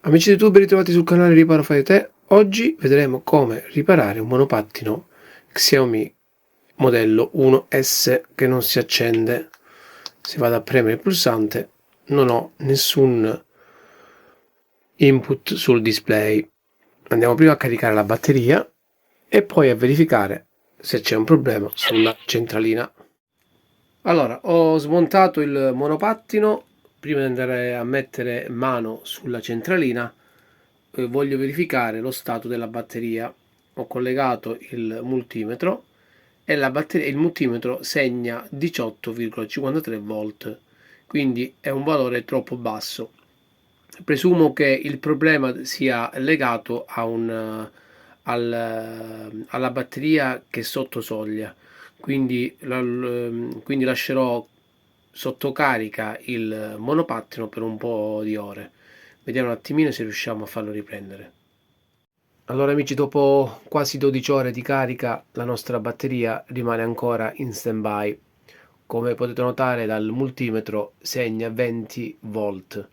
Amici di YouTube, ritrovati sul canale Riparo Fai Te. Oggi vedremo come riparare un monopattino Xiaomi modello 1S che non si accende. Se vado a premere il pulsante non ho nessun input sul display. Andiamo prima a caricare la batteria e poi a verificare se c'è un problema sulla centralina. Allora, ho smontato il monopattino. Prima di andare a mettere mano sulla centralina voglio verificare lo stato della batteria. Ho collegato il multimetro e il multimetro segna 18,53 volt, quindi è un valore troppo basso. Presumo che il problema sia legato alla batteria che è sotto soglia, quindi lascerò sotto carica il monopattino per un po' di ore. Vediamo un attimino se riusciamo a farlo riprendere. Allora amici, dopo quasi 12 ore di carica la nostra batteria rimane ancora in stand-by. Come potete notare dal multimetro segna 20 volt.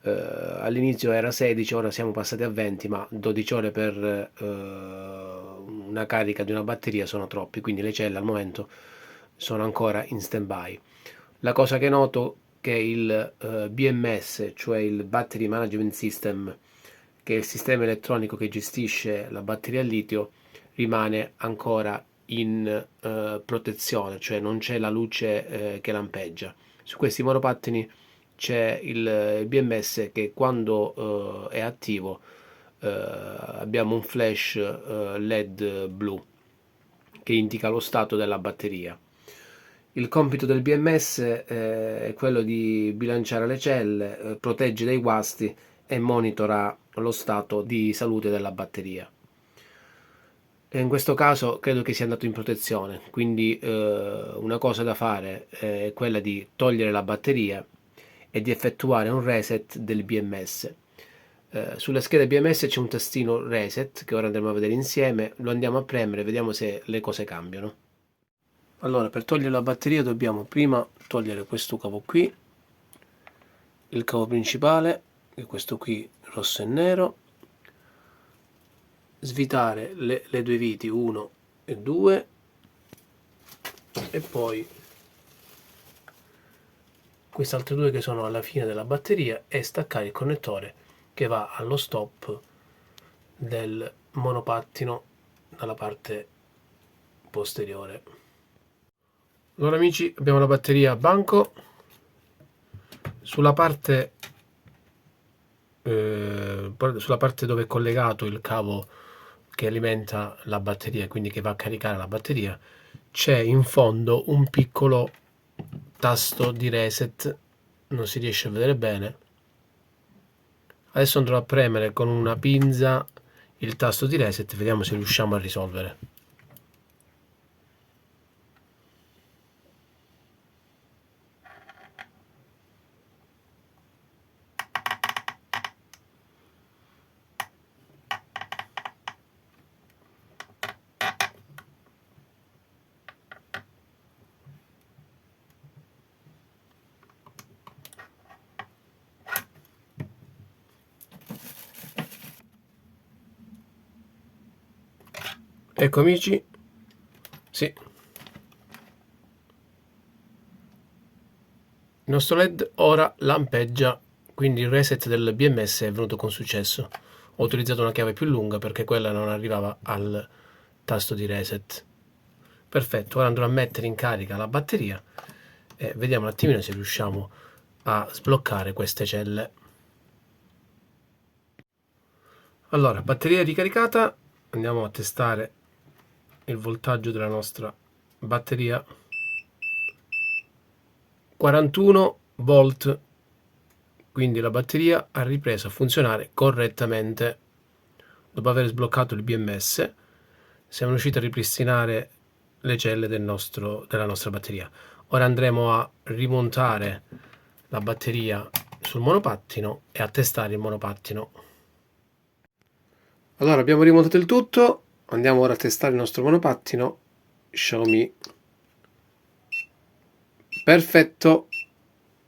All'inizio era 16, ora siamo passati a 20, ma 12 ore per una carica di una batteria sono troppi, quindi le celle al momento sono ancora in stand-by. La cosa che noto è che il BMS, cioè il Battery Management System, che è il sistema elettronico che gestisce la batteria a litio, rimane ancora in protezione, cioè non c'è la luce che lampeggia. Su questi monopattini c'è il BMS che quando è attivo abbiamo un flash LED blu che indica lo stato della batteria. Il compito del BMS è quello di bilanciare le celle, protegge dai guasti e monitora lo stato di salute della batteria. E in questo caso credo che sia andato in protezione, quindi una cosa da fare è quella di togliere la batteria e di effettuare un reset del BMS. Sulla scheda BMS c'è un tastino reset che ora andremo a vedere insieme, lo andiamo a premere, vediamo se le cose cambiano. Allora, per togliere la batteria dobbiamo prima togliere questo cavo qui, il cavo principale, che è questo qui rosso e nero, svitare le due viti 1 e 2 e poi queste altre due che sono alla fine della batteria e staccare il connettore che va allo stop del monopattino dalla parte posteriore. Allora amici, abbiamo la batteria a banco. Sulla parte dove è collegato il cavo che alimenta la batteria, quindi che va a caricare la batteria, c'è in fondo un piccolo tasto di reset, non si riesce a vedere bene. Adesso andrò a premere con una pinza il tasto di reset, vediamo se riusciamo a risolvere. Ecco amici, sì, il nostro LED ora lampeggia, quindi il reset del BMS è venuto con successo. Ho utilizzato una chiave più lunga perché quella non arrivava al tasto di reset. Perfetto, ora andrò a mettere in carica la batteria e vediamo un attimino se riusciamo a sbloccare queste celle. Allora, batteria ricaricata, andiamo a testare il voltaggio della nostra batteria. 41 volt, quindi la batteria ha ripreso a funzionare correttamente. Dopo aver sbloccato il BMS siamo riusciti a ripristinare le celle della nostra batteria. Ora andremo a rimontare la batteria sul monopattino e a testare il monopattino. Allora, abbiamo rimontato il tutto, andiamo ora a testare il nostro monopattino Xiaomi. Perfetto,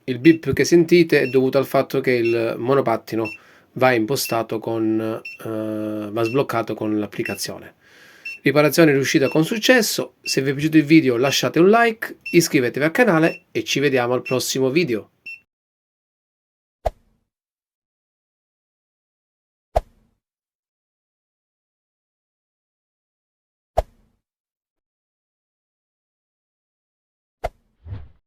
il beep che sentite è dovuto al fatto che il monopattino va impostato va sbloccato con l'applicazione. Riparazione riuscita con successo. Se vi è piaciuto il video lasciate un like, iscrivetevi al canale e ci vediamo al prossimo video.